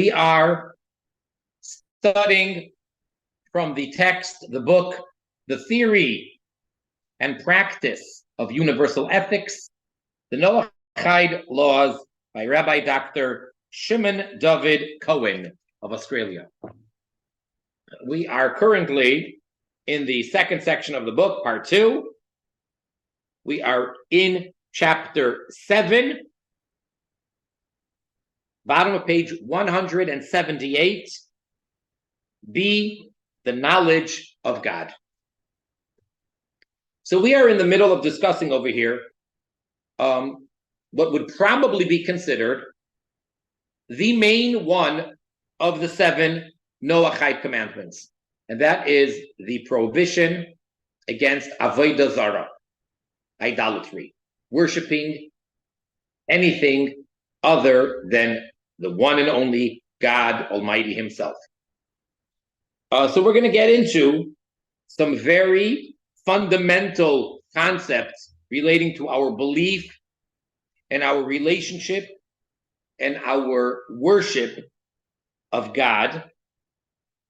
We are studying from the text, the book, The Theory and Practice of Universal Ethics, the Noahide Laws by Rabbi Dr. Shimon Dovid Cowen of Australia. We are currently in the second section of the book, part 2. We are in chapter 7, bottom of page 178, B, the knowledge of God. So we are in the middle of discussing over here what would probably be considered the main one of the 7 Noahide commandments, and that is the prohibition against avodah zarah, idolatry, worshiping anything other than the one and only God Almighty Himself. So we're going to get into some very fundamental concepts relating to our belief and our relationship and our worship of God.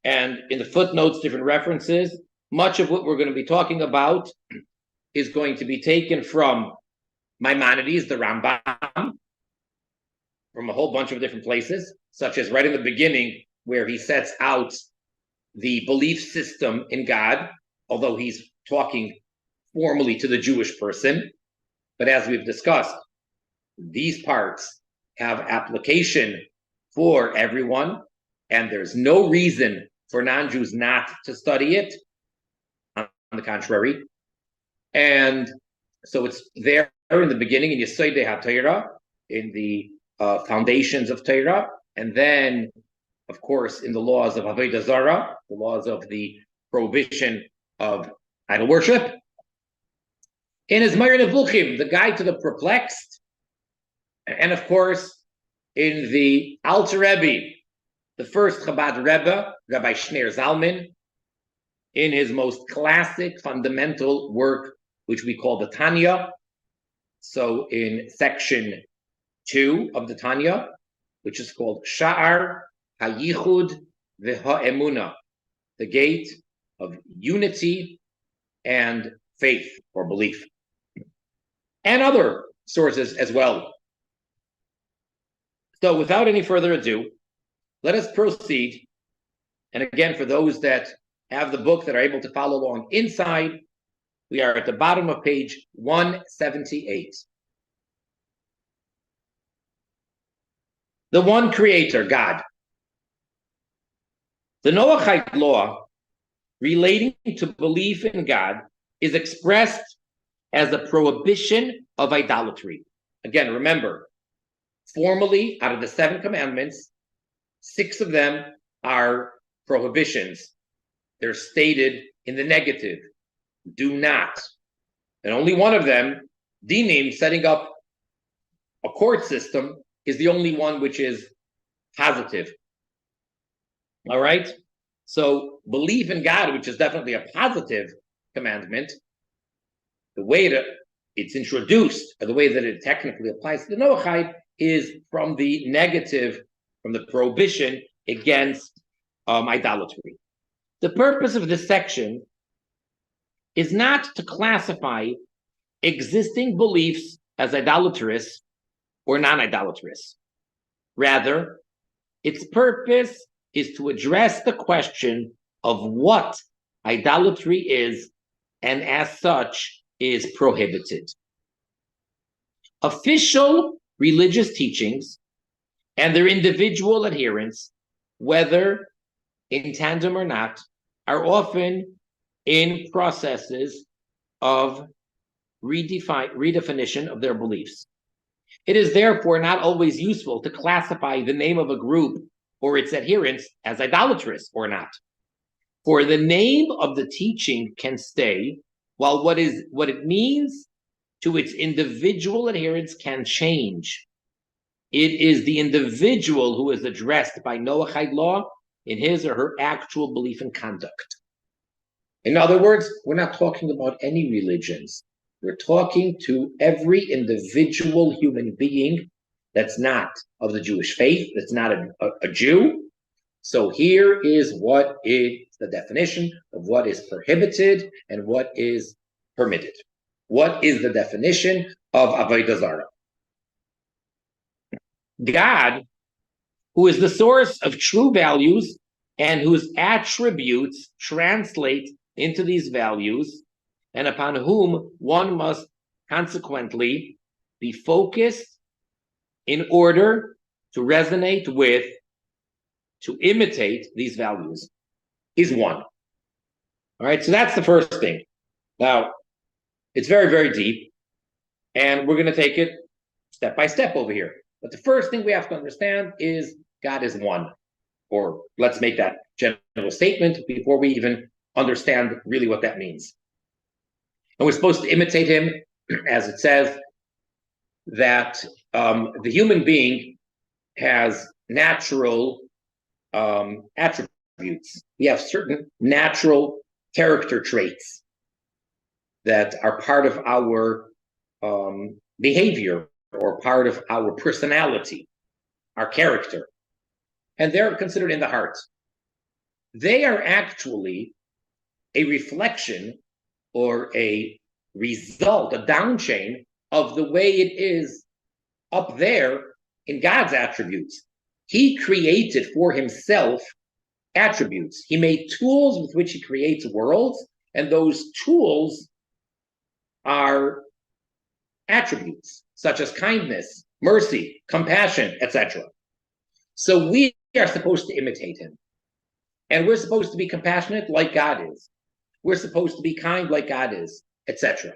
And in the footnotes, different references, much of what we're going to be talking about is going to be taken from Maimonides, the Rambam, from a whole bunch of different places, such as right in the beginning, where he sets out the belief system in God, although he's talking formally to the Jewish person. But as we've discussed, these parts have application for everyone, and there's no reason for non-Jews not to study it. On the contrary. And so it's there in the beginning in Yesodei HaTorah, in the foundations of Torah, and then, of course, in the laws of avodah zarah, the laws of the prohibition of idol worship. In his Moreh Nevuchim, the guide to the perplexed, and of course, in the Alter Rebbe, the first Chabad Rebbe, Rabbi Shneir Zalman, in his most classic fundamental work, which we call the Tanya. So in section 2 of the Tanya, which is called Sha'ar HaYichud VeHa'emunah, the gate of unity and faith or belief, and other sources as well. So without any further ado, let us proceed. And again, for those that have the book that are able to follow along inside, we are at the bottom of page 178. The one creator, God. The Noahide law relating to belief in God is expressed as a prohibition of idolatry. Again, remember, formally, out of the 7 commandments, 6 of them are prohibitions. They're stated in the negative. Do not. And only one of them, dinim, setting up a court system, is the only one which is positive. All right? So belief in God, which is definitely a positive commandment, the way that it's introduced, or the way that it technically applies to the Noahide, is from the negative, from the prohibition against idolatry. The purpose of this section is not to classify existing beliefs as idolatrous or non-idolatrous. Rather, its purpose is to address the question of what idolatry is, and as such is prohibited. Official religious teachings and their individual adherents, whether in tandem or not, are often in processes of redefinition of their beliefs. It is therefore not always useful to classify the name of a group or its adherents as idolatrous or not. For the name of the teaching can stay, while what it means to its individual adherents can change. It is the individual who is addressed by Noahide law in his or her actual belief and conduct. In other words, we're not talking about any religions. We're talking to every individual human being that's not of the Jewish faith, that's not a Jew. So here is what is the definition of what is prohibited and what is permitted. What is the definition of Avodah Zarah? God, who is the source of true values and whose attributes translate into these values, and upon whom one must consequently be focused in order to resonate with, to imitate these values, is one. All right, so that's the first thing. Now, it's very, very deep, and we're going to take it step by step over here. But the first thing we have to understand is God is one. Or let's make that general statement before we even understand really what that means. And we're supposed to imitate him, as it says, that the human being has natural attributes. We have certain natural character traits that are part of our behavior or part of our personality, our character. And they're considered in the heart. They are actually a reflection or a result, a down chain of the way it is up there in God's attributes. He created for himself attributes. He made tools with which he creates worlds, and those tools are attributes such as kindness, mercy, compassion, etc. So we are supposed to imitate him. And we're supposed to be compassionate like God is. We're supposed to be kind like God is, etc.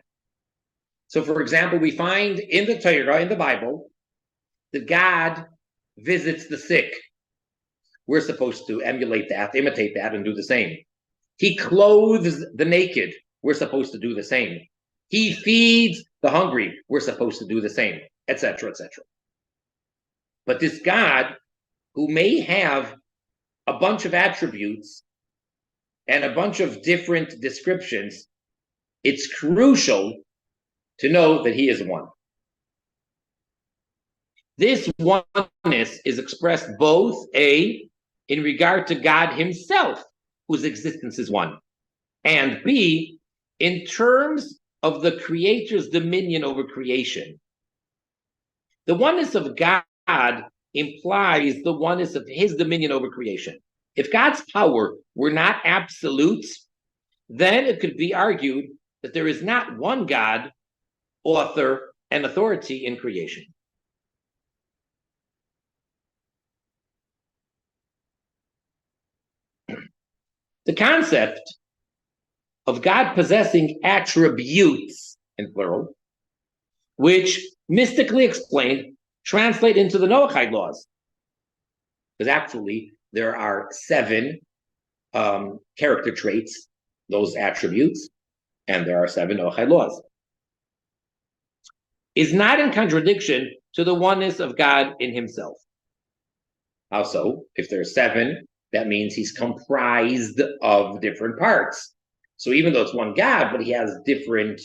So, for example, we find in the Torah, in the Bible, that God visits the sick. We're supposed to emulate that, imitate that, and do the same. He clothes the naked. We're supposed to do the same. He feeds the hungry. We're supposed to do the same, etc., etc. But this God, who may have a bunch of attributes and a bunch of different descriptions, it's crucial to know that he is one. This oneness is expressed both A, in regard to God himself, whose existence is one, and B, in terms of the Creator's dominion over creation. The oneness of God implies the oneness of his dominion over creation. If God's power were not absolute, then it could be argued that there is not one God, author, and authority in creation. The concept of God possessing attributes, in plural, which mystically explained, translate into the Noahide laws. Because actually, there are 7 character traits, those attributes, and there are 7 Noahide laws. Is not in contradiction to the oneness of God in himself. How so? If there are 7, that means he's comprised of different parts. So even though it's one God, but he has different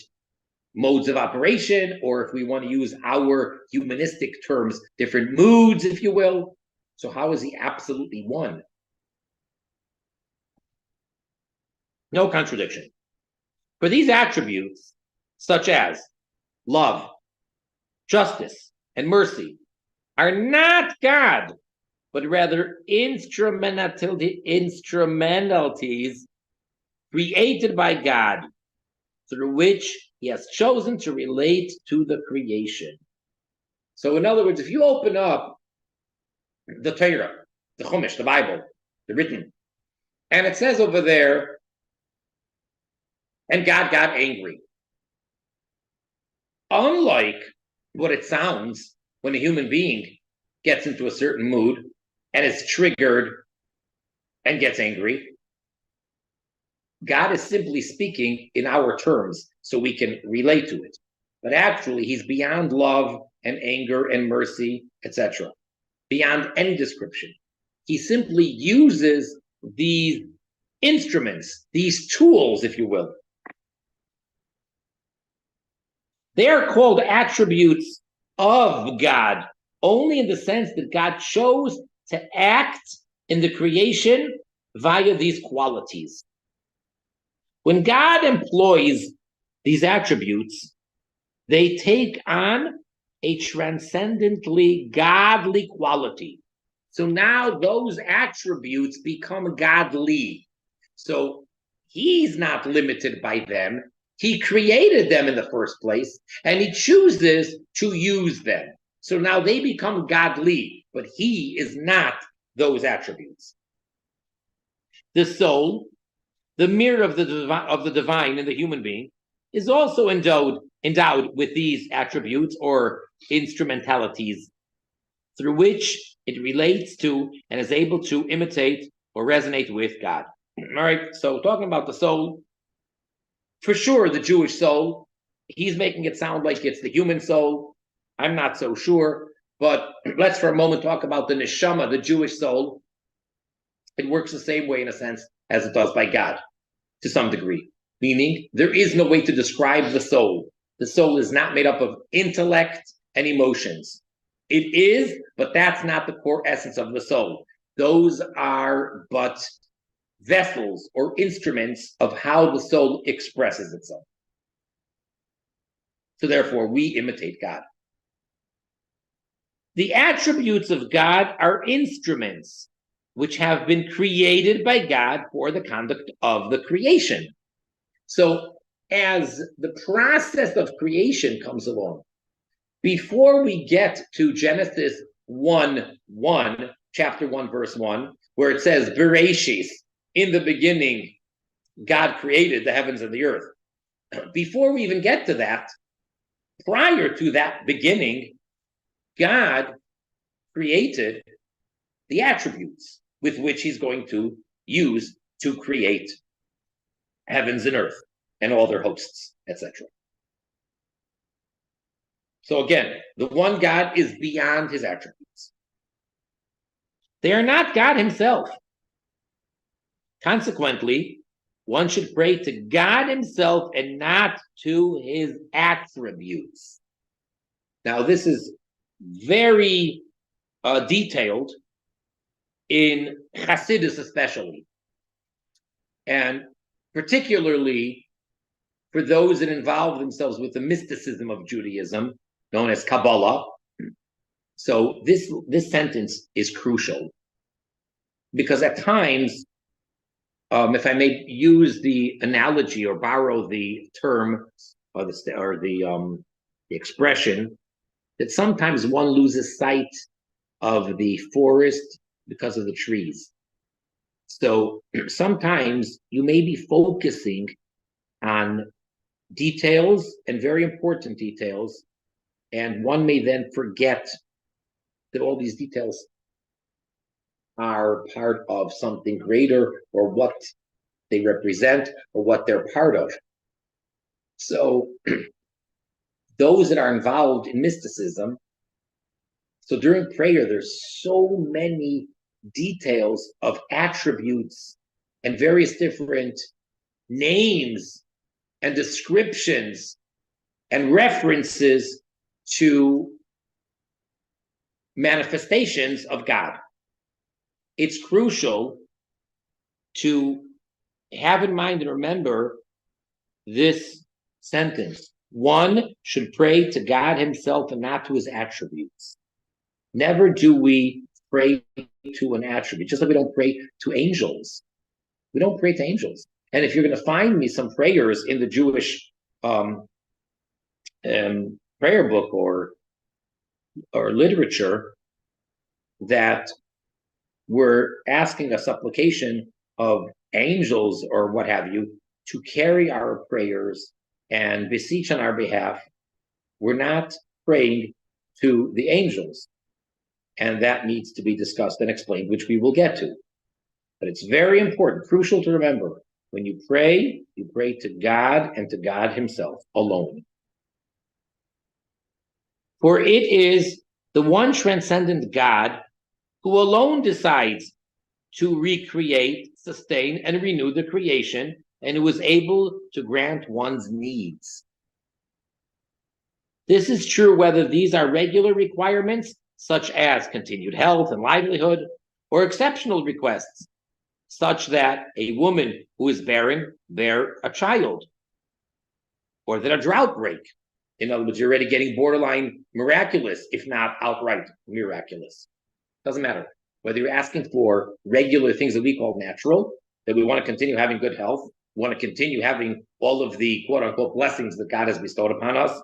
modes of operation, or if we want to use our humanistic terms, different moods, if you will. So how is he absolutely one? No contradiction. For these attributes, such as love, justice, and mercy, are not God, but rather instrumentalities created by God, through which he has chosen to relate to the creation. So in other words, if you open up the Torah, the Chumash, the Bible, the written, and it says over there, and God got angry. Unlike what it sounds when a human being gets into a certain mood and is triggered and gets angry, God is simply speaking in our terms so we can relate to it. But actually, he's beyond love and anger and mercy, etc., beyond any description. He simply uses these instruments, these tools, if you will. They are called attributes of God only in the sense that God chose to act in the creation via these qualities. When God employs these attributes, they take on a transcendently godly quality. So now those attributes become godly. So he's not limited by them. He created them in the first place, and he chooses to use them. So now they become godly, but he is not those attributes. The soul, the mirror of the divine in the human being, is also endowed with these attributes or instrumentalities through which it relates to and is able to imitate or resonate with God. All right, so talking about the soul, for sure, the Jewish soul, he's making it sound like it's the human soul. I'm not so sure, but let's for a moment talk about the neshama, the Jewish soul. It works the same way in a sense as it does by God, to some degree, meaning there is no way to describe the soul. The soul is not made up of intellect and emotions. It is, but that's not the core essence of the soul. Those are but vessels or instruments of how the soul expresses itself. So therefore, we imitate God. The attributes of God are instruments which have been created by God for the conduct of the creation. So as the process of creation comes along, before we get to Genesis 1:1, chapter 1, verse 1, where it says, Bereshis, in the beginning, God created the heavens and the earth. Before we even get to that, prior to that beginning, God created the attributes with which he's going to use to create heavens and earth and all their hosts, etc. So again, the one God is beyond his attributes. They are not God himself. Consequently, one should pray to God himself and not to his attributes. Now, this is very detailed in Hasidus especially, and particularly for those that involve themselves with the mysticism of Judaism, known as Kabbalah. So this sentence is crucial, because at times, if I may use the analogy or borrow the term or the expression, that sometimes one loses sight of the forest because of the trees. So sometimes you may be focusing on details and very important details, and one may then forget that all these details are part of something greater, or what they represent, or what they're part of. So those that are involved in mysticism, so during prayer, there's so many details of attributes and various different names and descriptions and references to manifestations of God. It's crucial to have in mind and remember this sentence. One should pray to God himself and not to his attributes. Never do we pray to an attribute, just like we don't pray to angels. We don't pray to angels. And if you're going to find me some prayers in the Jewish prayer book or literature that were asking a supplication of angels or what have you to carry our prayers and beseech on our behalf, we're not praying to the angels. And that needs to be discussed and explained, which we will get to. But it's very important, crucial to remember, when you pray to God and to God himself alone. For it is the one transcendent God who alone decides to recreate, sustain, and renew the creation, and who is able to grant one's needs. This is true whether these are regular requirements, such as continued health and livelihood, or exceptional requests, such that a woman who is bearing bear a child, or that a drought break. In other words, you're already getting borderline miraculous, if not outright miraculous. Doesn't matter. Whether you're asking for regular things that we call natural, that we want to continue having good health, want to continue having all of the quote unquote blessings that God has bestowed upon us,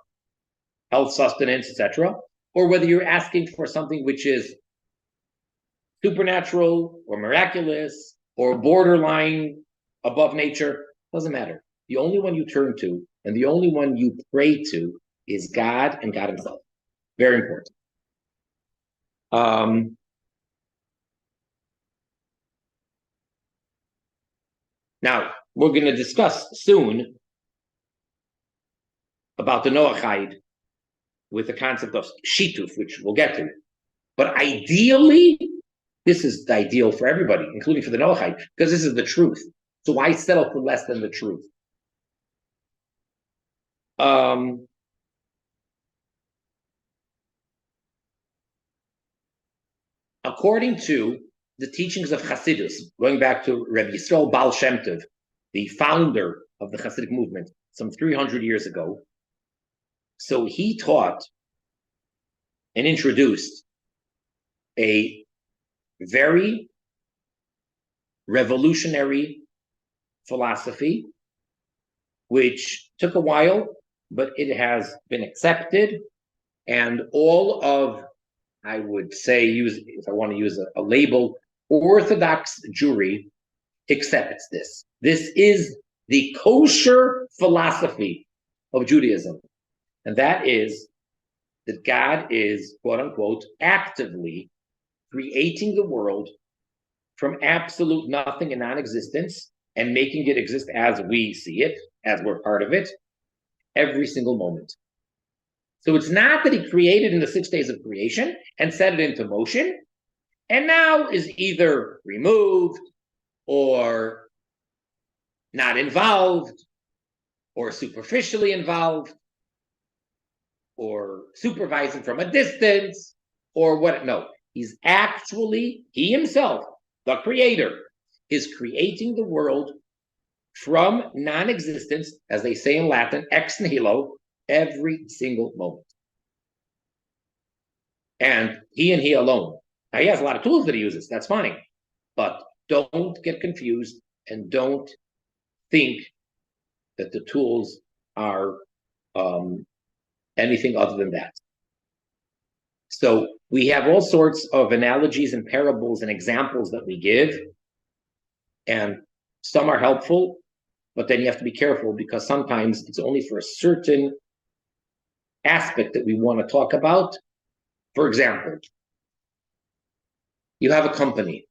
health, sustenance, etc., or whether you're asking for something which is supernatural or miraculous or borderline above nature, doesn't matter. The only one you turn to and the only one you pray to is God and God himself. Very important. Now, we're going to discuss soon about the Noachide with the concept of shituf, which we'll get to. But ideally, this is the ideal for everybody, including for the Noachide, because this is the truth. So why settle for less than the truth? According to the teachings of Hasidus, going back to Rabbi Yisrael Baal Shem Tov, the founder of the Hasidic movement some 300 years ago, so he taught and introduced a very revolutionary philosophy, which took a while, but it has been accepted, and all of, I would say, if I want to use a label, Orthodox Jewry accepts this. This is the kosher philosophy of Judaism. And that is that God is, quote unquote, actively creating the world from absolute nothing and non-existence and making it exist as we see it, as we're part of it, every single moment. So it's not that he created in the 6 days of creation and set it into motion, and now is either removed or not involved or superficially involved or supervising from a distance or what. No, he's actually, he himself, the creator, is creating the world from non-existence, as they say in Latin, ex nihilo, every single moment. And he alone. Now, he has a lot of tools that he uses. That's fine. But don't get confused and don't think that the tools are anything other than that. So we have all sorts of analogies and parables and examples that we give. And some are helpful, but then you have to be careful because sometimes it's only for a certain aspect that we want to talk about. For example, you have a company,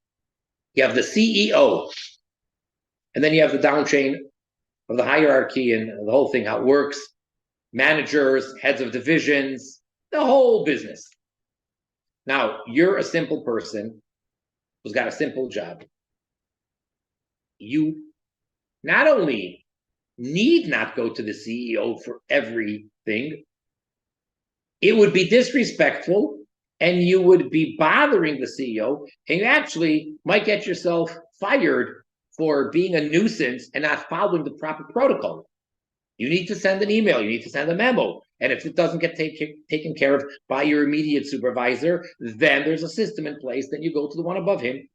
you have the CEO, and then you have the down chain of the hierarchy and the whole thing, how it works, managers, heads of divisions, the whole business. Now, you're a simple person who's got a simple job. You not only need not go to the CEO for everything, it would be disrespectful and you would be bothering the CEO, and you actually might get yourself fired for being a nuisance and not following the proper protocol. You need to send an email, you need to send a memo, and if it doesn't get taken care of by your immediate supervisor, then there's a system in place, then you go to the one above him.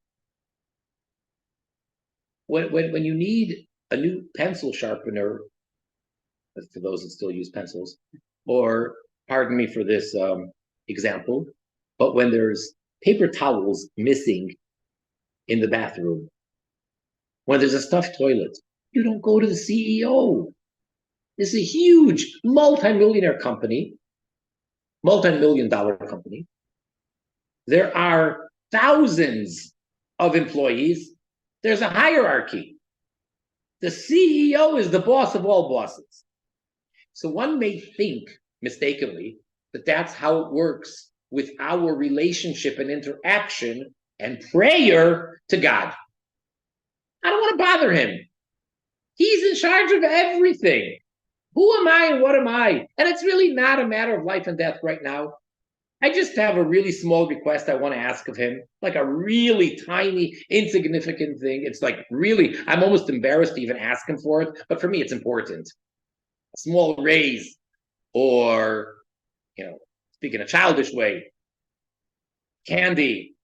When you need a new pencil sharpener, for those that still use pencils, or pardon me for this example, but when there's paper towels missing in the bathroom, when there's a stuffed toilet, you don't go to the CEO. This is a huge multi-millionaire company, multi-million-dollar company. There are thousands of employees. There's a hierarchy. The CEO is the boss of all bosses. So one may think mistakenly that that's how it works with our relationship and interaction and prayer to God. I don't want to bother him. He's in charge of everything. Who am I and what am I? And it's really not a matter of life and death right now. I just have a really small request I want to ask of him, like a really tiny, insignificant thing. It's like really, I'm almost embarrassed to even ask him for it, but for me, it's important. A small raise, or, speak in a childish way, candy,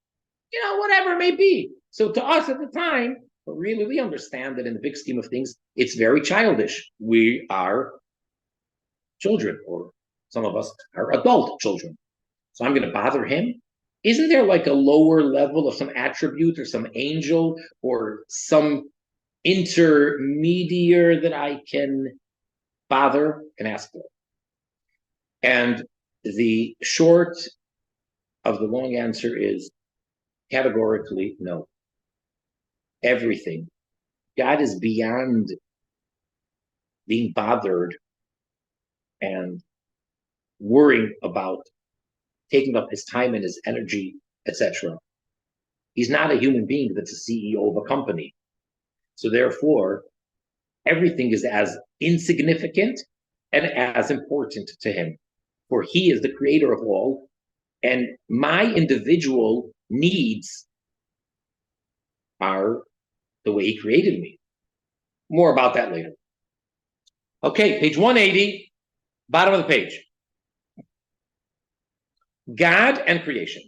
whatever it may be. So to us at the time, but really, we understand that in the big scheme of things, it's very childish. We are children, or some of us are adult children. So I'm going to bother him? Isn't there like a lower level of some attribute or some angel or some intermediary that I can bother and ask for? And the short of the long answer is categorically no. Everything. God is beyond being bothered and worrying about taking up his time and his energy, etc. He's not a human being that's a CEO of a company. So therefore, everything is as insignificant and as important to him. For he is the creator of all, and my individual needs are the way he created me. More about that later. Okay, page 180, bottom of the page. God and creation.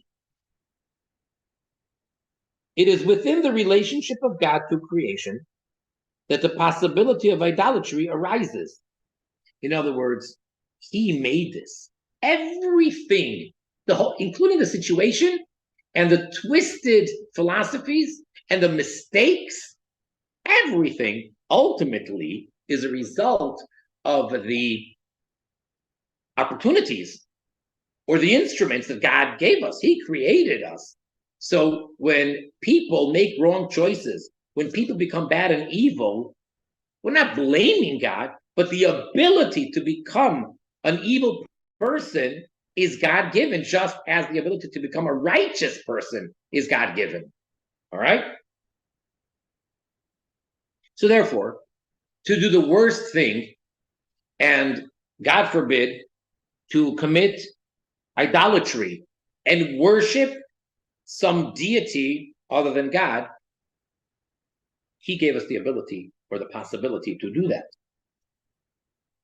It is within the relationship of God to creation that the possibility of idolatry arises. In other words, he made this. Everything, the whole, including the situation and the twisted philosophies and the mistakes, everything ultimately is a result of the opportunities or the instruments that God gave us. He created us. So when people make wrong choices, when people become bad and evil, we're not blaming God, but the ability to become an evil person is God-given, just as the ability to become a righteous person is God-given. All right? So therefore, to do the worst thing, and God forbid, to commit idolatry and worship some deity other than God, he gave us the ability or the possibility to do that.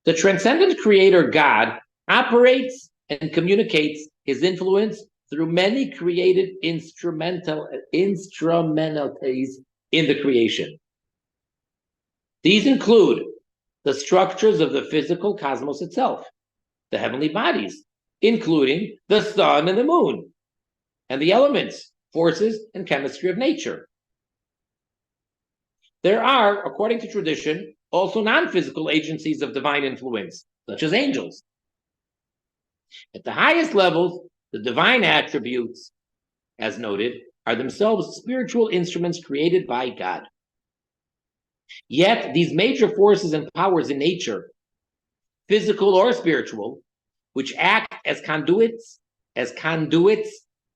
The transcendent creator God operates and communicates his influence through many created instrumentalities in the creation. These include the structures of the physical cosmos itself, the heavenly bodies, including the sun and the moon, and the elements, forces, and chemistry of nature. There are, according to tradition, also non-physical agencies of divine influence, such as angels. At the highest levels, the divine attributes, as noted, are themselves spiritual instruments created by God. Yet these major forces and powers in nature, physical or spiritual, which act as conduits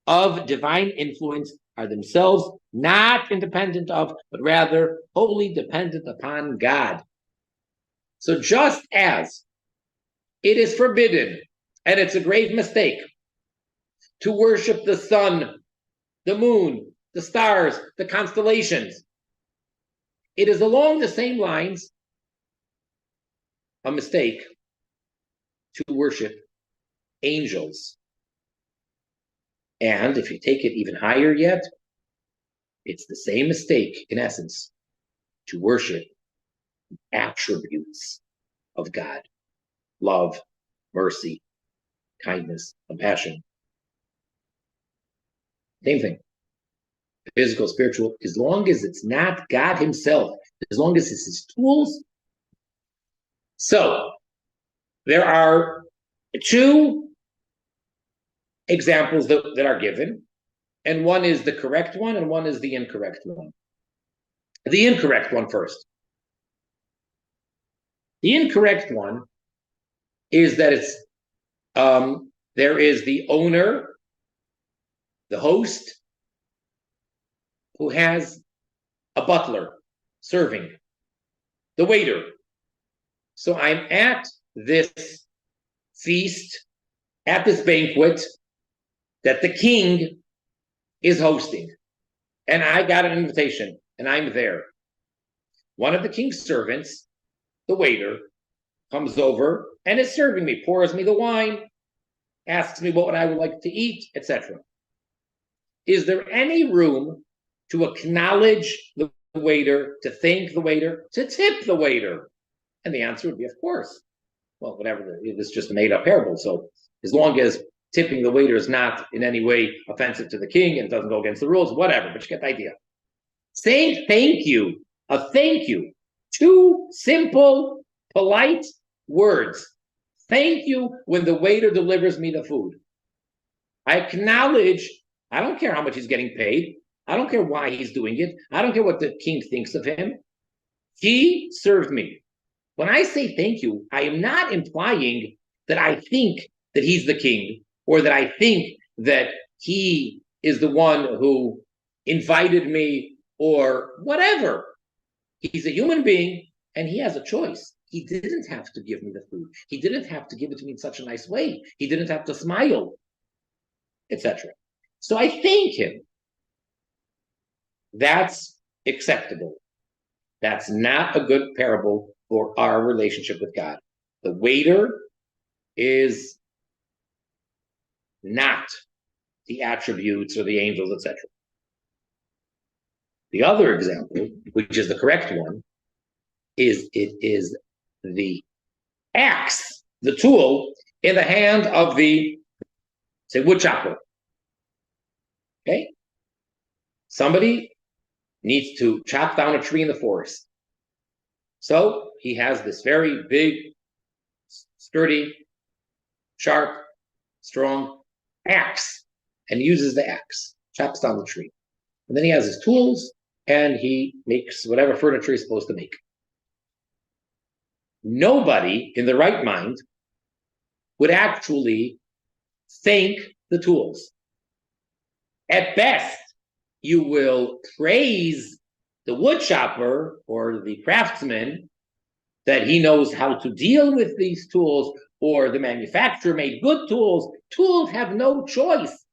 of divine influence, are themselves not independent of, but rather wholly dependent upon God. So just as it is forbidden, and it's a grave mistake, to worship the sun, the moon, the stars, the constellations, it is along the same lines a mistake to worship angels. And if you take it even higher yet, it's the same mistake, in essence, to worship attributes of God: love, mercy, kindness, compassion. Same thing. Physical, spiritual, as long as it's not God himself, as long as it's his tools. So there are two examples that are given, and one is the correct one and one is the incorrect one. The incorrect one first. The incorrect one is that it's there is the owner, the host, who has a butler serving, the waiter. So I'm at this feast, at this banquet, that the king is hosting, and I got an invitation, and I'm there. One of the king's servants, the waiter, comes over and is serving me, pours me the wine, asks me what I would like to eat, etc. Is there any room to acknowledge the waiter, to thank the waiter, to tip the waiter? And the answer would be, of course. Well, whatever, it's just a made-up parable. So as long as tipping the waiter is not in any way offensive to the king and doesn't go against the rules, whatever, but you get the idea. Saying thank you, a thank you, two simple, polite words. Thank you when the waiter delivers me the food. I acknowledge, I don't care how much he's getting paid. I don't care why he's doing it. I don't care what the king thinks of him. He served me. When I say thank you, I am not implying that I think that he's the king or that I think that he is the one who invited me or whatever. He's a human being and he has a choice. He didn't have to give me the food. He didn't have to give it to me in such a nice way. He didn't have to smile, etc. So I thank him. That's acceptable. That's not a good parable for our relationship with God. The waiter is not the attributes or the angels, etc. The other example, which is the correct one, is it is the axe, the tool, in the hand of the, say, wood chopper. Okay? Somebody needs to chop down a tree in the forest. So he has this very big, sturdy, sharp, strong axe, and uses the axe, chops down the tree. And then he has his tools, and he makes whatever furniture he's supposed to make. Nobody in the right mind would actually thank the tools. At best, you will praise the wood chopper or the craftsman that he knows how to deal with these tools, or the manufacturer made good tools. Tools have no choice.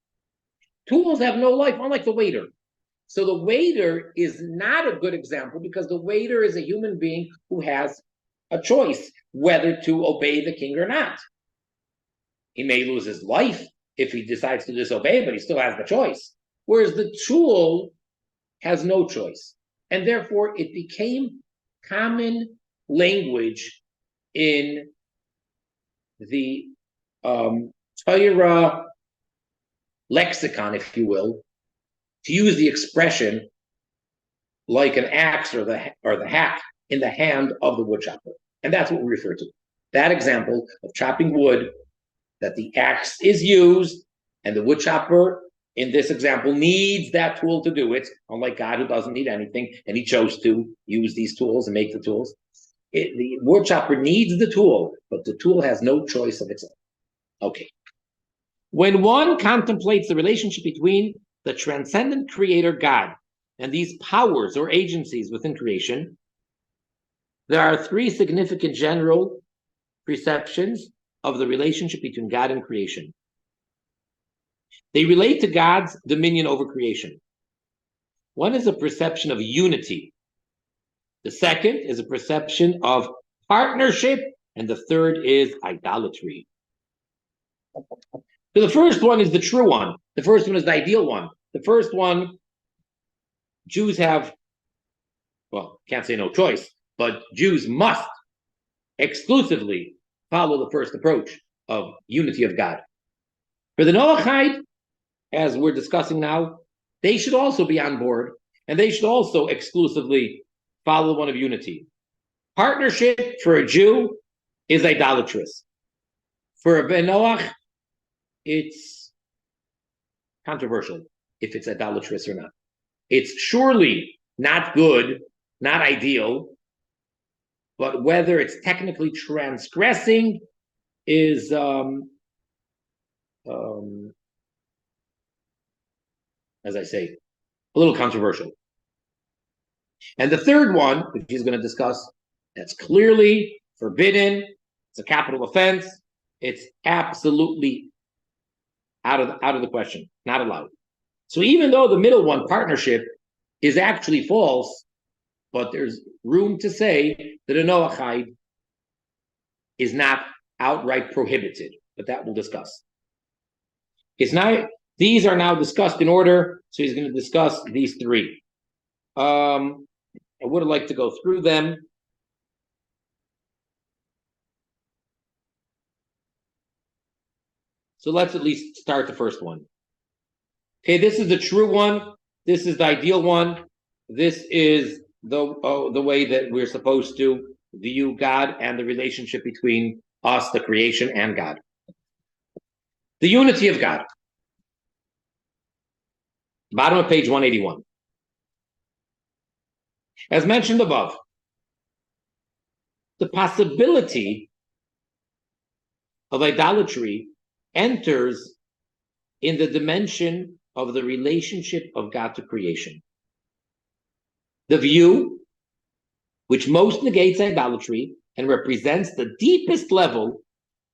Tools have no life, unlike the waiter. So the waiter is not a good example because the waiter is a human being who has a choice whether to obey the king or not. He may lose his life if he decides to disobey, but he still has the choice. Whereas the tool has no choice. And therefore, it became common language in the Torah lexicon, if you will, to use the expression like an axe or the hack in the hand of the wood chopper. And that's what we refer to. That example of chopping wood, that the axe is used and the wood chopper in this example needs that tool to do it, unlike God who doesn't need anything, and he chose to use these tools and make the tools. The wood chopper needs the tool, but the tool has no choice of its own. Okay. When one contemplates the relationship between the transcendent creator God and these powers or agencies within creation, there are three significant general perceptions of the relationship between God and creation. They relate to God's dominion over creation. One is a perception of unity. The second is a perception of partnership, and the third is idolatry. So the first one is the true one. The first one is the ideal one. The first one, Jews have, well, can't say no choice, but Jews must exclusively follow the first approach of unity of God. For the Noachide, as we're discussing now, they should also be on board, and they should also exclusively follow the one of unity. Partnership for a Jew is idolatrous. For a Ben Noach, it's controversial if it's idolatrous or not. It's surely not good, not ideal, but whether it's technically transgressing is as I say, a little controversial. And the third one, which he's going to discuss, that's clearly forbidden, it's a capital offense, it's absolutely out of the question, not allowed. So even though the middle one, partnership, is actually false, but there's room to say that a Noachide is not outright prohibited, but that we'll discuss. These are now discussed in order, so he's going to discuss these three. I would have liked to go through them. So let's at least start the first one. Okay, this is the true one. This is the ideal one. This is the way that we're supposed to view God and the relationship between us, the creation, and God. The unity of God. Bottom of page 181. As mentioned above, the possibility of idolatry enters in the dimension of the relationship of God to creation. The view which most negates idolatry and represents the deepest level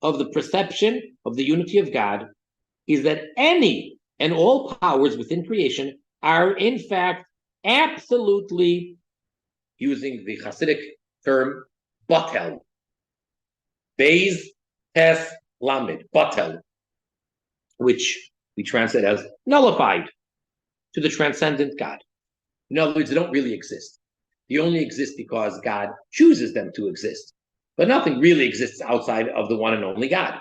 of the perception of the unity of God is that any and all powers within creation are in fact absolutely, using the Hasidic term, batel. Beis tes lamed, batel, which we translate as nullified to the transcendent God. In other words, they don't really exist. They only exist because God chooses them to exist. But nothing really exists outside of the one and only God.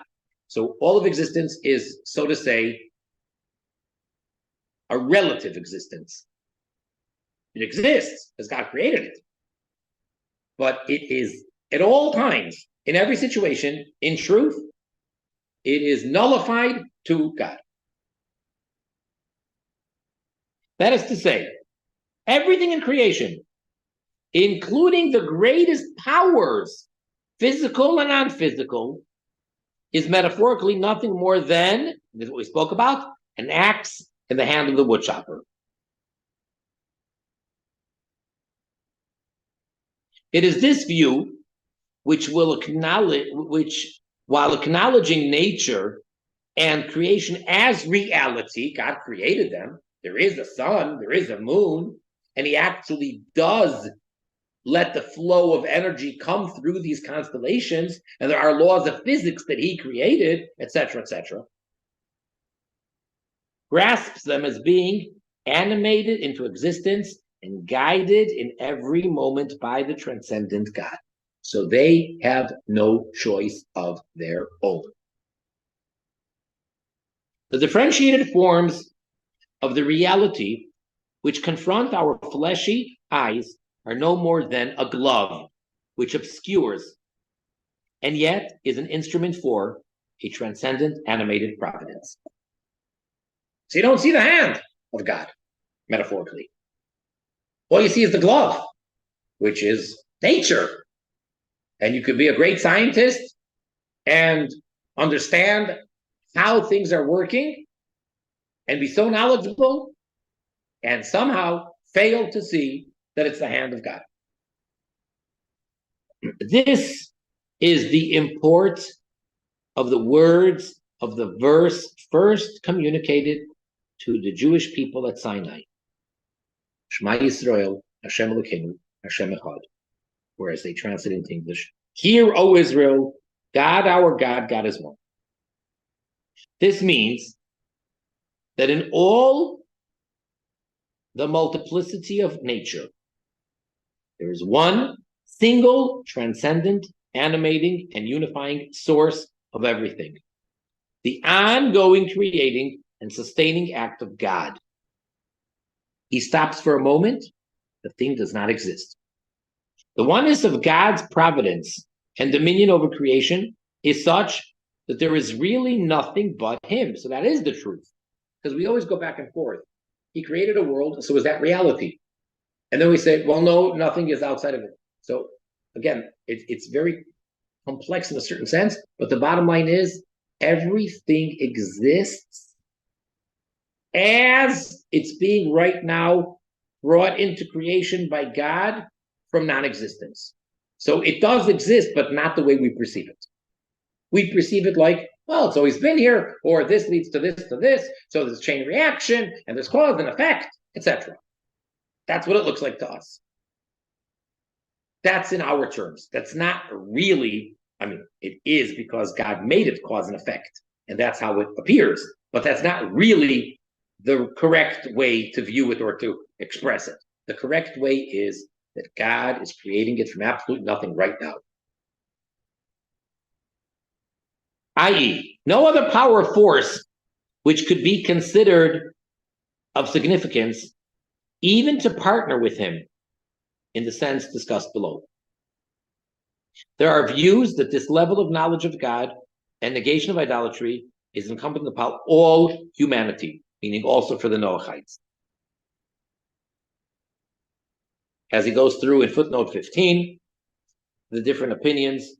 So all of existence is, so to say, a relative existence. It exists because God created it. But it is, at all times, in every situation, in truth, it is nullified to God. That is to say, everything in creation, including the greatest powers, physical and non-physical, is metaphorically nothing more than, this is what we spoke about, an axe in the hand of the woodchopper. It is this view which, while acknowledging nature and creation as reality, God created them. There is a sun, there is a moon, and he actually does let the flow of energy come through these constellations, and there are laws of physics that he created, etc., etc. Grasps them as being animated into existence and guided in every moment by the transcendent God. So they have no choice of their own. The differentiated forms of the reality which confront our fleshy eyes are no more than a glove which obscures and yet is an instrument for a transcendent animated providence. So you don't see the hand of God, metaphorically. All you see is the glove, which is nature. And you could be a great scientist and understand how things are working and be so knowledgeable and somehow fail to see that it's the hand of God. This is the import of the words of the verse first communicated to the Jewish people at Sinai. Shema Yisrael, Hashem Elokeinu, Hashem Echad. Whereas they translate into English, Hear, O Israel, God our God, God is one. This means that in all the multiplicity of nature, there is one single, transcendent, animating, and unifying source of everything. The ongoing creating and sustaining act of God. He stops for a moment, the thing does not exist. The oneness of God's providence and dominion over creation is such that there is really nothing but him. So that is the truth. Because we always go back and forth. He created a world, so is that reality? And then we say, well, no, nothing is outside of it. So again, it's very complex in a certain sense, but the bottom line is everything exists as it's being right now brought into creation by God from non-existence. So it does exist, but not the way we perceive it. We perceive it like well, it's always been here, or this leads to this, so there's chain reaction, and there's cause and effect, etc. That's what it looks like to us. That's in our terms. That's not really, it is because God made it cause and effect, and that's how it appears, but that's not really the correct way to view it or to express it. The correct way is that God is creating it from absolute nothing right now. I.e., no other power or force which could be considered of significance, even to partner with him in the sense discussed below. There are views that this level of knowledge of God and negation of idolatry is incumbent upon all humanity, meaning also for the Noachites. As he goes through in footnote 15, the different opinions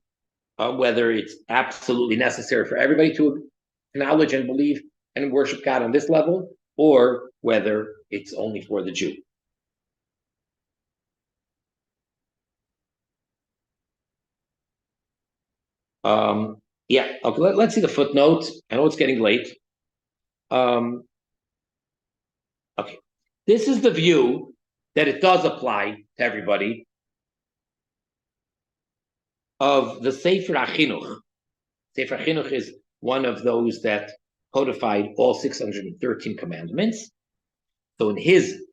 on whether it's absolutely necessary for everybody to acknowledge and believe and worship God on this level, or whether it's only for the Jew. Okay, let's see the footnote. I know it's getting late. Okay, this is the view that it does apply to everybody of the Sefer HaChinuch. Sefer HaChinuch is one of those that codified all 613 commandments. So in his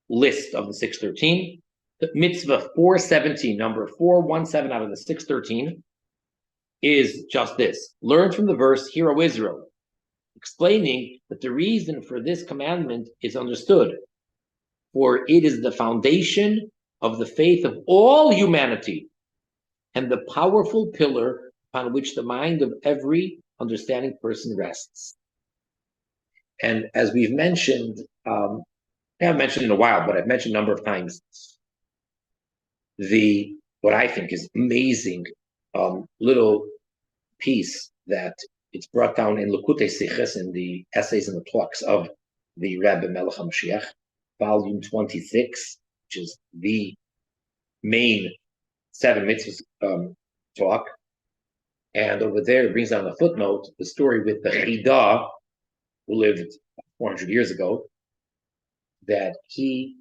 list of the 613, the mitzvah 417, number 417 out of the 613, is just this: learn from the verse, Hear, O Israel, explaining that the reason for this commandment is understood, for it is the foundation of the faith of all humanity and the powerful pillar upon which the mind of every understanding person rests. And as we've mentioned, I haven't mentioned in a while, but I've mentioned a number of times, what I think is amazing little piece that it's brought down in Likutei Sichos, in the essays and the talks of the Rabbi Melech HaMashiach, volume 26, which is the main 7 mitzvahs talk. And over there, it brings down the footnote, the story with the Chida, who lived 400 years ago, that he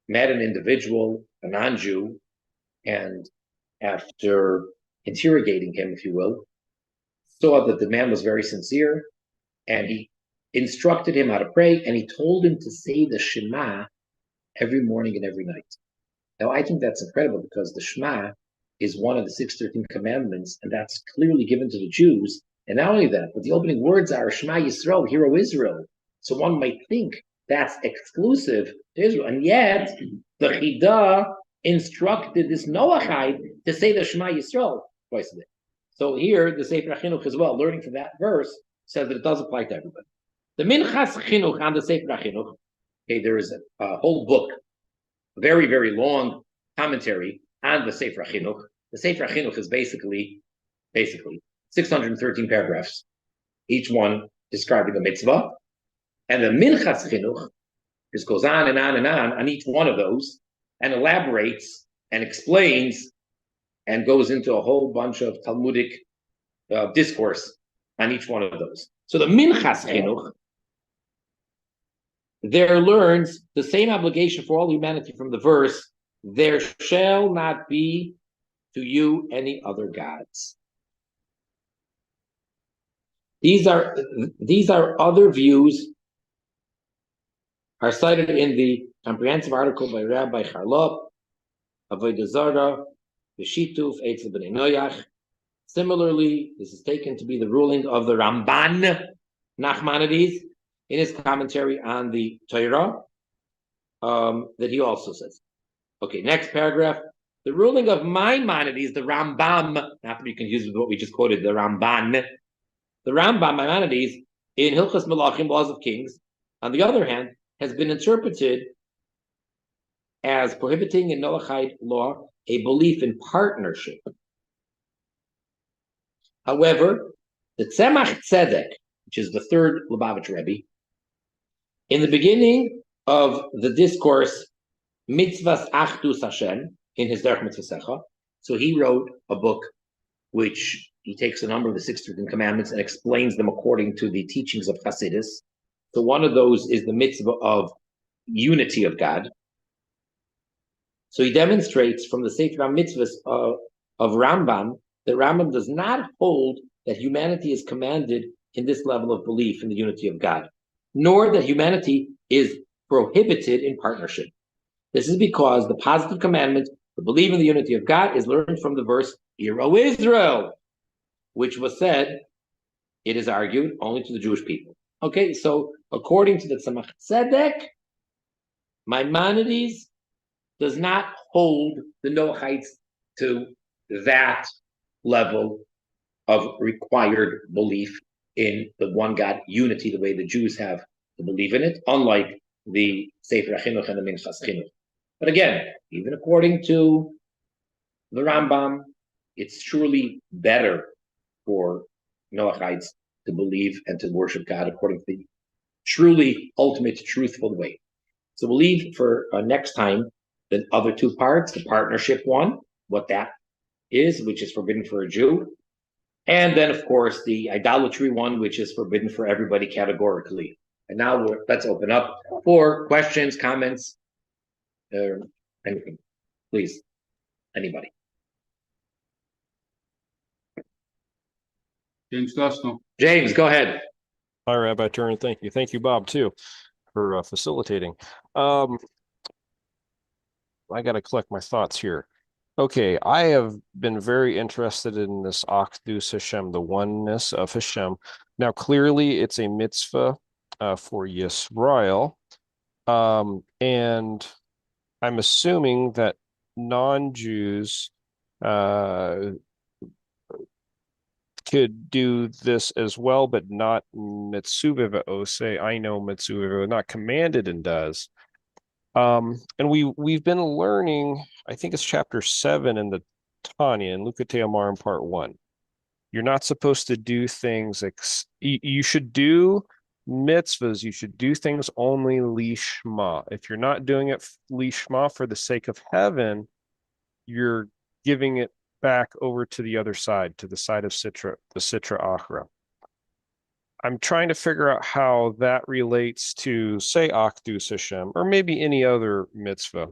met an individual, a non-Jew, and after interrogating him, if you will, saw that the man was very sincere, and he instructed him how to pray, and he told him to say the Shema every morning and every night. Now, I think that's incredible because the Shema is one of the 613 commandments, and that's clearly given to the Jews. And not only that, but the opening words are Shema Yisrael, Hear, O Israel. So one might think that's exclusive to Israel, and yet the Chida instructed this Noachite to say the Shema Yisrael twice a day. So here, the Sefer HaChinuch as well, learning from that verse, says that it does apply to everybody. The Minchas Chinuch on the Sefer HaChinuch, okay, there is a whole book, a very, very long commentary on the Sefer HaChinuch. The Sefer HaChinuch is basically 613 paragraphs, each one describing a mitzvah. And the Minchas Chinuch just goes on and on each one of those, and elaborates and explains and goes into a whole bunch of Talmudic discourse on each one of those. So the Minchas Chinuch there learns the same obligation for all humanity from the verse, there shall not be to you any other gods. These are other views are cited in the comprehensive article by Rabbi Charlop, Avodah Zarah, V'shituf, Eitzel B'nei Noyach. Similarly, this is taken to be the ruling of the Ramban Nachmanides in his commentary on the Torah, that he also says. Okay, next paragraph. The ruling of Maimonides, the Rambam, not to be confused with what we just quoted, the Ramban. The Rambam, Maimonides, in Hilchos Melachim, Laws of Kings, on the other hand, has been interpreted as prohibiting in Noachite law a belief in partnership. However, the Tzemach Tzedek, which is the third Lubavitch Rebbe, in the beginning of the discourse Mitzvahs Achdus Hashem, in his Derech Mitzvasecha, so he wrote a book which he takes a number of the 613 commandments and explains them according to the teachings of Hasidus. So one of those is the mitzvah of unity of God. So he demonstrates from the Sefer HaMitzvahs of Rambam that Rambam does not hold that humanity is commanded in this level of belief in the unity of God, nor that humanity is prohibited in partnership. This is because the positive commandment to believe in the unity of God is learned from the verse, Hear, O Israel, which was said, it is argued, only to the Jewish people. Okay, so according to the Tzemach Tzedek, Maimonides does not hold the Noachites to that level of required belief in the one God unity, the way the Jews have to believe in it, unlike the Sefer HaChinuch and the Minchas Chinuch. But again, even according to the Rambam, it's surely better for Noachites to believe and to worship God according to the truly ultimate, truthful way. So we'll leave for next time the other two parts, the partnership one, what that is, which is forbidden for a Jew, and then, of course, the idolatry one, which is forbidden for everybody categorically. And now let's open up for questions, comments, anything. Please, anybody. James Gusto. James, go ahead. Hi, Rabbi Turin. Thank you. Thank you, Bob, too, for facilitating. I got to collect my thoughts here. Okay, I have been very interested in this Achdus Hashem, the oneness of Hashem. Now, clearly, it's a mitzvah for Yisrael, and I'm assuming that non-Jews could do this as well, but not mitzuvah say. I know mitzuvah, not commanded and does. And we've been learning, I think it's chapter 7 in the Tanya, in Lukatei Amar in part 1. You're not supposed to do things, you should do mitzvahs, you should do things only lishma. If you're not doing it lishma for the sake of heaven, you're giving it back over to the other side, to the side of Sitra, the Sitra Achra. I'm trying to figure out how that relates to, say, Achdus Hashem, or maybe any other mitzvah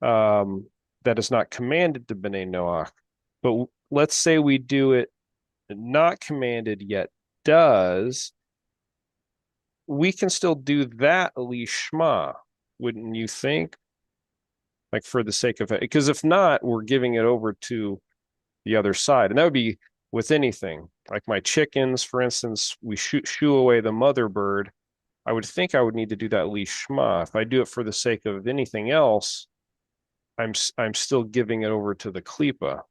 that is not commanded to B'nai Noach. But let's say we do it not commanded yet does. We can still do that lishma, wouldn't you think? Like for the sake of it, because if not, we're giving it over to the other side, and that would be with anything. Like my chickens, for instance, we shoo away the mother bird. I would think I would need to do that lishma. If I do it for the sake of anything else, I'm still giving it over to the klipa.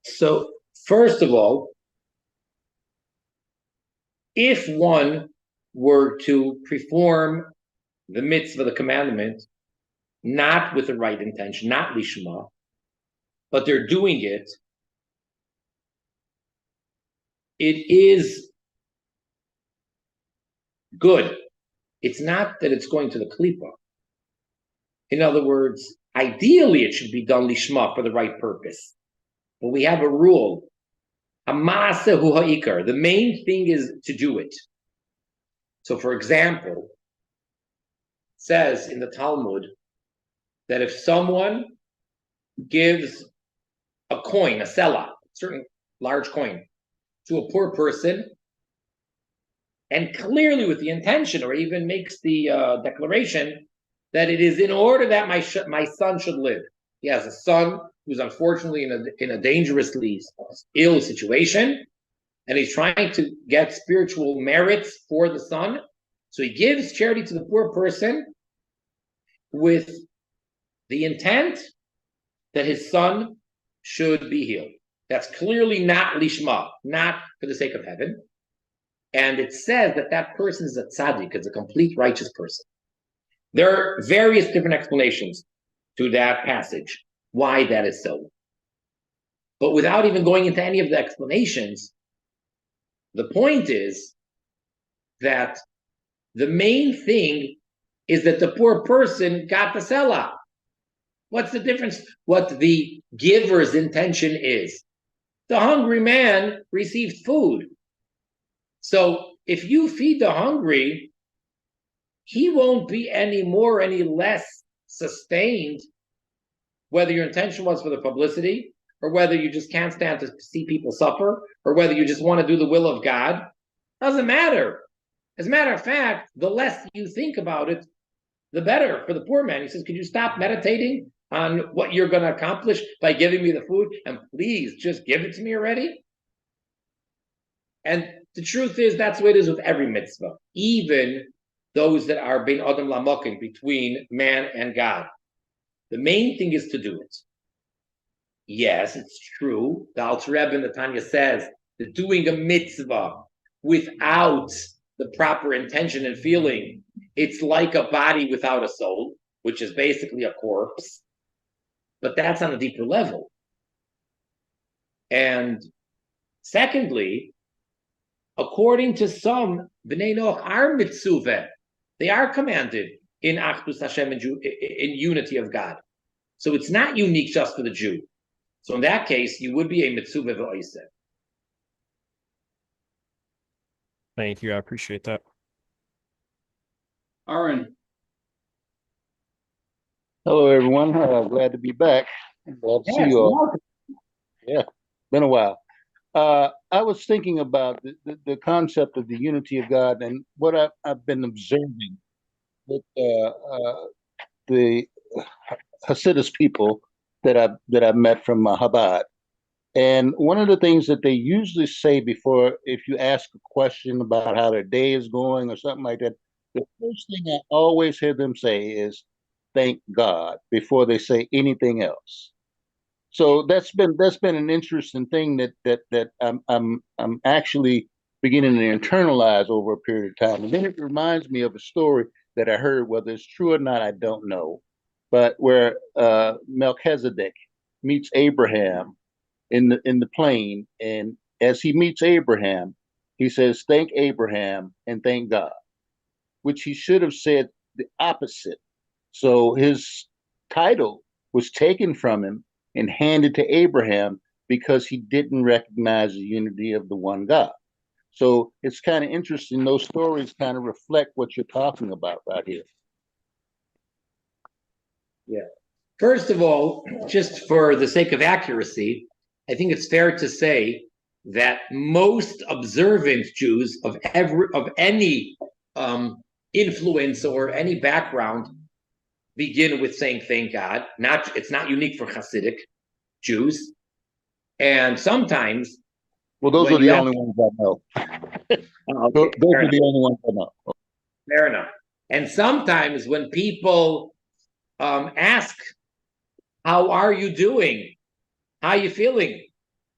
So first of all, if one were to perform the mitzvah, the commandment, not with the right intention, not lishma, but they're doing it, it is good. It's not that it's going to the klipa. In other words, ideally it should be done lishma for the right purpose. But we have a rule. Hamasa hu ha'ikar. The main thing is to do it. So for example, it says in the Talmud that if someone gives a coin, a selah, a certain large coin, to a poor person, and clearly with the intention, or even makes the declaration that it is in order that my son should live. He has a son who's unfortunately in a dangerously ill situation, and he's trying to get spiritual merits for the son. So he gives charity to the poor person with the intent that his son should be healed. That's clearly not lishma, not for the sake of heaven. And it says that that person is a tzaddik, is a complete righteous person. There are various different explanations to that passage, why that is so. But without even going into any of the explanations, the point is that the main thing is that the poor person got the selah. What's the difference? What the giver's intention is. The hungry man received food. So if you feed the hungry, he won't be any more, any less sustained, whether your intention was for the publicity, or whether you just can't stand to see people suffer, or whether you just want to do the will of God. Doesn't matter. As a matter of fact, the less you think about it, the better for the poor man. He says, could you stop meditating on what you're going to accomplish by giving me the food? And please just give it to me already. And the truth is, that's the way it is with every mitzvah, even those that are bein adam lamokin, between man and God. The main thing is to do it. Yes, it's true. The Alter Rebbe in the Tanya says that doing a mitzvah without the proper intention and feeling, it's like a body without a soul, which is basically a corpse. But that's on a deeper level. And secondly, according to some, B'nai Noach are mitzuveh. They are commanded in Achdus Hashem, in unity of God. So it's not unique just for the Jew. So in that case, you would be a mitzuveh v'oiseh. Thank you. I appreciate that. Aaron. Hello, everyone. Glad to be back. Glad to see you all. Yeah, been a while. I was thinking about the concept of the unity of God and what I've been observing with the Hasidus people that I've met from Chabad. And one of the things that they usually say before, if you ask a question about how their day is going or something like that, the first thing I always hear them say is, "Thank God," before they say anything else. So that's been an interesting thing that I'm actually beginning to internalize over a period of time. And then it reminds me of a story that I heard, whether it's true or not, I don't know, but where Melchizedek meets Abraham in the plain, and as he meets Abraham, he says, "Thank Abraham and thank God," which he should have said the opposite. So his title was taken from him and handed to Abraham because he didn't recognize the unity of the one God. So it's kind of interesting. Those stories kind of reflect what you're talking about right here. Yeah. First of all, just for the sake of accuracy, I think it's fair to say that most observant Jews of any influence or any background begin with saying "Thank God." It's not unique for Hasidic Jews, and sometimes. Well, those are the only ones I know. Those are the only ones I know. Fair enough. And sometimes when people ask, "How are you doing? How are you feeling?"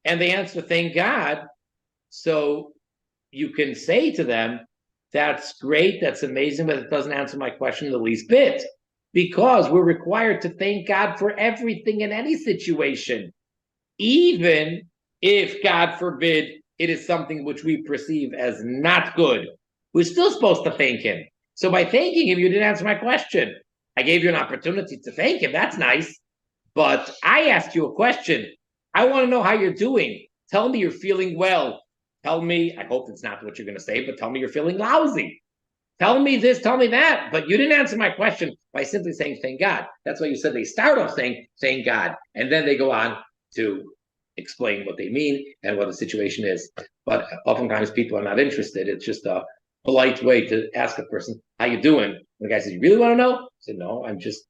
and they answer, "Thank God," so you can say to them, "That's great, that's amazing, but it doesn't answer my question the least bit." Because we're required to thank God for everything in any situation, even if, God forbid, it is something which we perceive as not good. We're still supposed to thank Him. So by thanking Him, you didn't answer my question. I gave you an opportunity to thank Him. That's nice. But I asked you a question. I want to know how you're doing. Tell me you're feeling well. Tell me, I hope it's not what you're going to say, but tell me you're feeling lousy. Tell me this, tell me that. But you didn't answer my question by simply saying "Thank God." That's why you said they start off saying "Thank God," and then they go on to explain what they mean and what the situation is. But oftentimes people are not interested. It's just a polite way to ask a person, "How you doing?" And the guy says, "You really want to know?" I said, "No, I just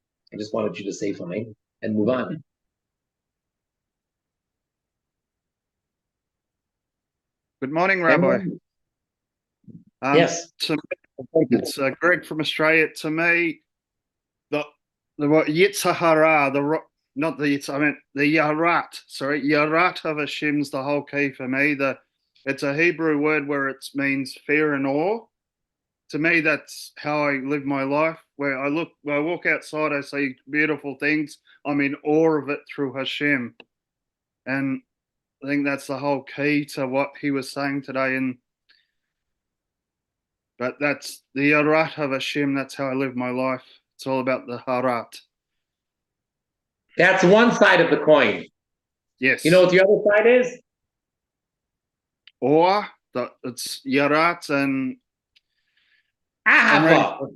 wanted you to say fine and move on." Good morning, Rabbi. Yes. It's Greg from Australia. To me, the Yitzhahara, not the Yitz, I meant the Yarat. Sorry, Yarat of Hashem's the whole key for me. It's a Hebrew word where it means fear and awe. To me, that's how I live my life. Where I walk outside, I see beautiful things. I'm in awe of it through Hashem, and I think that's the whole key to what he was saying today. But that's the Yarat of Hashem. That's how I live my life. It's all about the Harat. That's one side of the coin. Yes. You know what the other side is? Or it's Yarat and Ahava.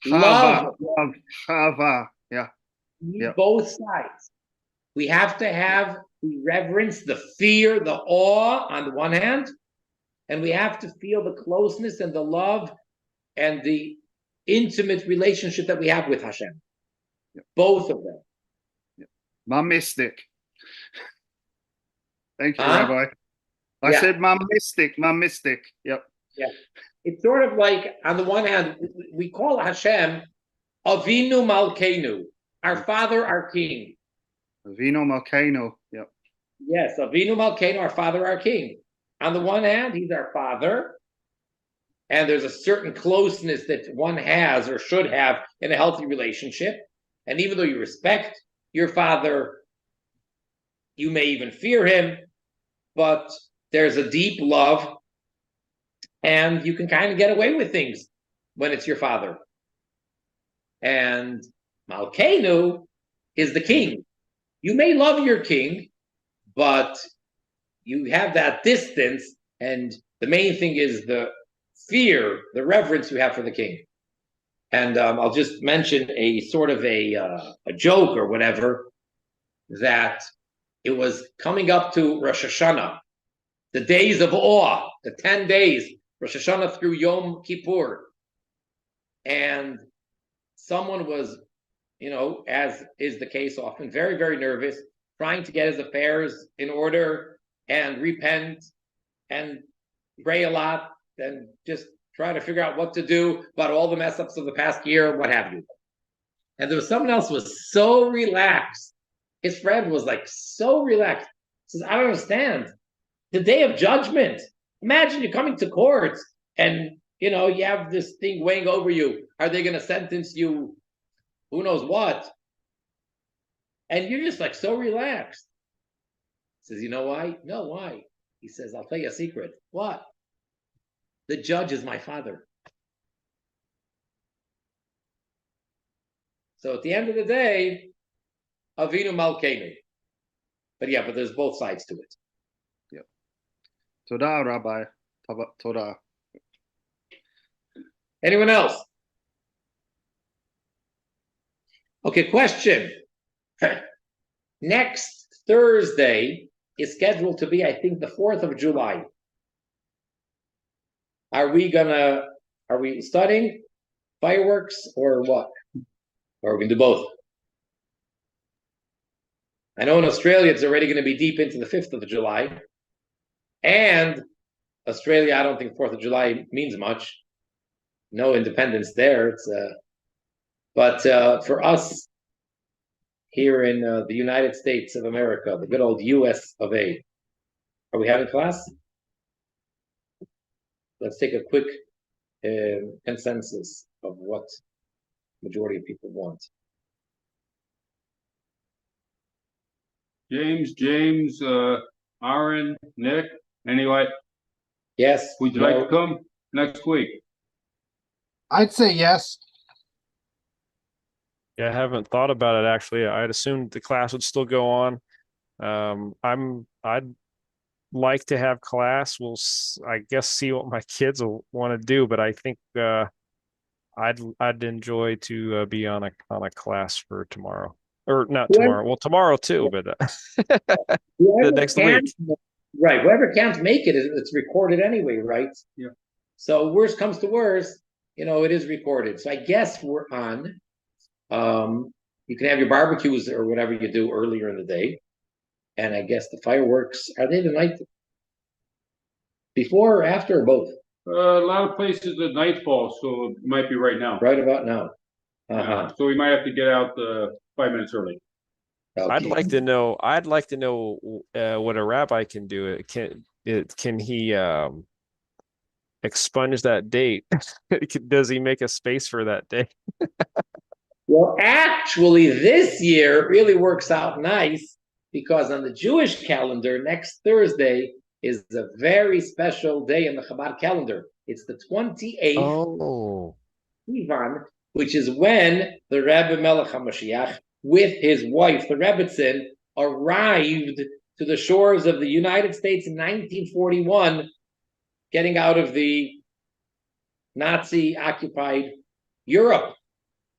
Chava. Love. Chava. Yeah. We need Yeah. both sides. We have to have the reverence, the fear, the awe on the one hand, and we have to feel the closeness and the love and the intimate relationship that we have with Hashem. Yeah. Both of them. Yeah. My mystic. Thank you, Huh? Rabbi. I said my mystic. Yep. Yeah. It's sort of like, on the one hand, we call Hashem Avinu Malkeinu, our Father, our King. Avinu Malkeinu. Yep. Yes, Avinu Malkeinu, our Father, our King. On the one hand, he's our Father, and there's a certain closeness that one has or should have in a healthy relationship. And even though you respect your father, you may even fear him, but there's a deep love, and you can kind of get away with things when it's your father. And Malkeinu is the king. You may love your king, but you have that distance, and the main thing is the fear, the reverence you have for the king. And I'll just mention a sort of a joke or whatever, that it was coming up to Rosh Hashanah, the days of awe, the 10 days, Rosh Hashanah through Yom Kippur. And someone was, as is the case often, very, very nervous, trying to get his affairs in order and repent and pray a lot and just try to figure out what to do about all the mess ups of the past year, what have you. And there was someone else who was so relaxed. His friend was like so relaxed. He says, I don't understand. The day of judgment. Imagine you're coming to court and you have this thing weighing over you. Are they going to sentence you? Who knows what? And you're just like so relaxed. He says, you know why? No, why? He says, I'll tell you a secret. What? The judge is my father. So at the end of the day, Avinu Malkeinu. But there's both sides to it. Yep. Toda, Rabbi. Toda. Anyone else? Okay, question. Next Thursday is scheduled to be, I think, the 4th of July. Are we studying fireworks or what? Or are we going to do both? I know in Australia it's already going to be deep into the 5th of July. And Australia, I don't think 4th of July means much. No independence there. But for us here in the United States of America, the good old US of A, are we having class? Let's take a quick consensus of what majority of people want. James, Aaron, Nick, anyway. Yes. Would you like to come next week? I'd say yes. Yeah, I haven't thought about it actually. I'd assumed the class would still go on. I'd like to have class. We'll, I guess, see what my kids will want to do, but I think I'd enjoy to be on a class for tomorrow, or not tomorrow. Well, tomorrow too, but the next week. Right. Whoever can't make it, it's recorded anyway, right? Yeah. So worst comes to worst, it is recorded. So I guess we're on. You can have your barbecues or whatever you do earlier in the day. And I guess the fireworks, are they the night before or after or both? A lot of places at nightfall, so it might be right now. Right about now. So we might have to get out 5 minutes early. Okay. I'd like to know what a rabbi can do. Can he expunge that date? Does he make a space for that day? Well, actually, this year really works out nice because on the Jewish calendar, next Thursday is a very special day in the Chabad calendar. It's the 28th Sivan, which is when the Rebbe Melech HaMashiach with his wife, the Rebbitzin, arrived to the shores of the United States in 1941, getting out of the Nazi-occupied Europe.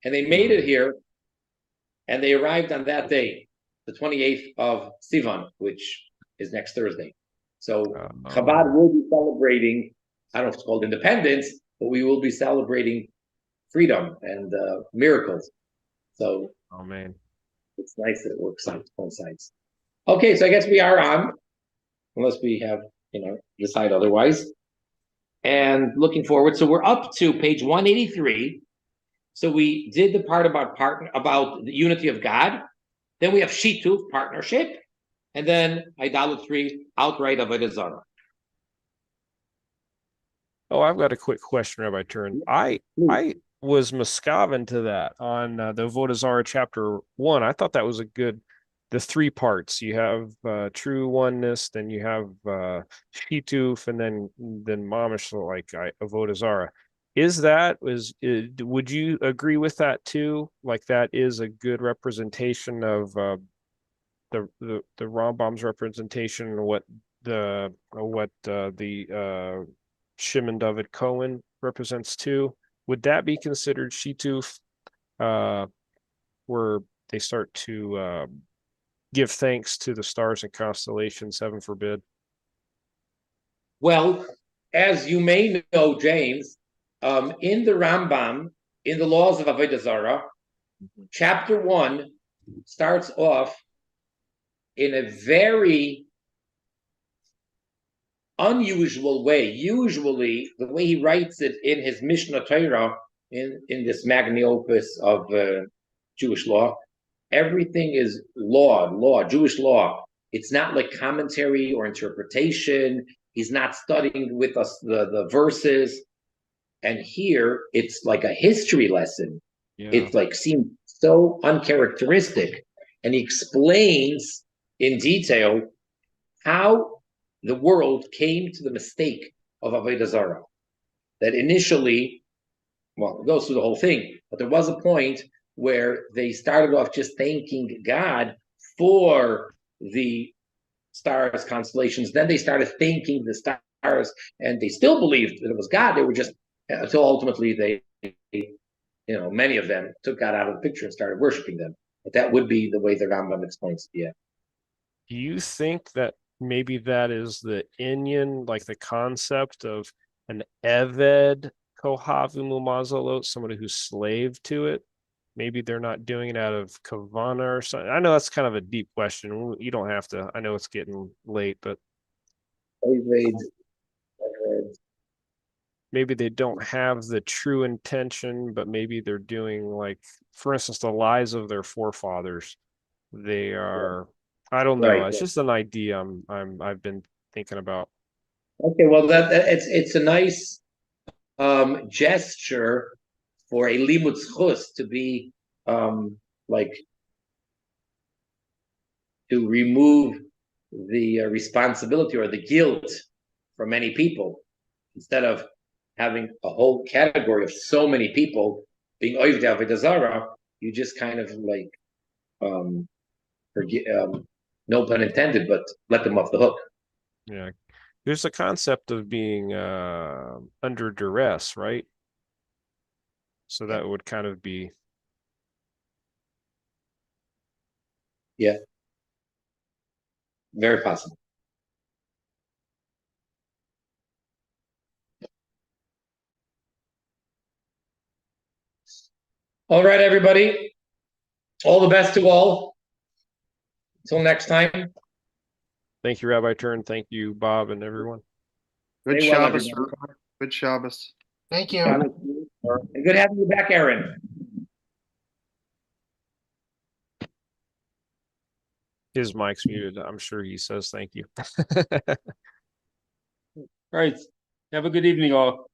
And they made it here, and they arrived on that day, the 28th of Sivan, which is next Thursday. So Chabad will be celebrating, I don't know if it's called independence, but we will be celebrating freedom and miracles. So man, it's nice that it works on both sides. Okay, so I guess we are on, unless we have, decide otherwise. And looking forward, so we're up to page 183. So we did the part about the unity of God. Then we have shituf, partnership, and then idolatry, outright avodah zarah. Oh, I've got a quick question, Rabbi Turn. I was miscavin to that on the avodah zarah chapter 1. I thought that was the 3 parts. You have true oneness, then you have shituf, and then mamish, like avodah zarah. Would you agree with that too? Like that is a good representation of the Rambam's representation and what the Shimon Dovid Cowen represents too? Would that be considered shituf, where they start to give thanks to the stars and constellations, heaven forbid? Well, as you may know, James, in the Rambam, in the laws of avodah zarah, chapter 1 starts off in a very unusual way. Usually, the way he writes it in his Mishnah Torah, in this magnum opus of Jewish law, everything is law, Jewish law. It's not like commentary or interpretation. He's not studying with us the verses. And here, it's like a history lesson. Yeah. It's like seems so uncharacteristic. And he explains in detail how the world came to the mistake of avodah zarah. That initially, well, it goes through the whole thing, but there was a point where they started off just thanking God for the stars, constellations. Then they started thanking the stars, and they still believed that it was God. They were just, until ultimately many of them took God out of the picture and started worshiping them. But that would be the way the Rambam explains it, yeah. Do you think that maybe that is the inyan, like the concept of an eved kohavu mumazalot, somebody who's slave to it? Maybe they're not doing it out of kavana or something. I know that's kind of a deep question. You don't have to. I know it's getting late, but maybe they don't have the true intention, but maybe they're doing, like, for instance, the lies of their forefathers. They are. I don't know. Right. It's just an idea I've been thinking about. Okay, well, it's a nice gesture for a limud zchus to be like to remove the responsibility or the guilt from many people, instead of having a whole category of so many people being oivdei avodah zarah. You just kind of like no pun intended, but let them off the hook. Yeah, there's a concept of being under duress, right? So that would kind of be. Yeah. Very possible. All right, everybody. All the best to all. Until next time. Thank you, Rabbi Turn. Thank you, Bob, and everyone. Good Shabbos. Good Shabbos. Thank you. And good having you back, Aaron. His mic's muted. I'm sure he says thank you. All right. Have a good evening, all.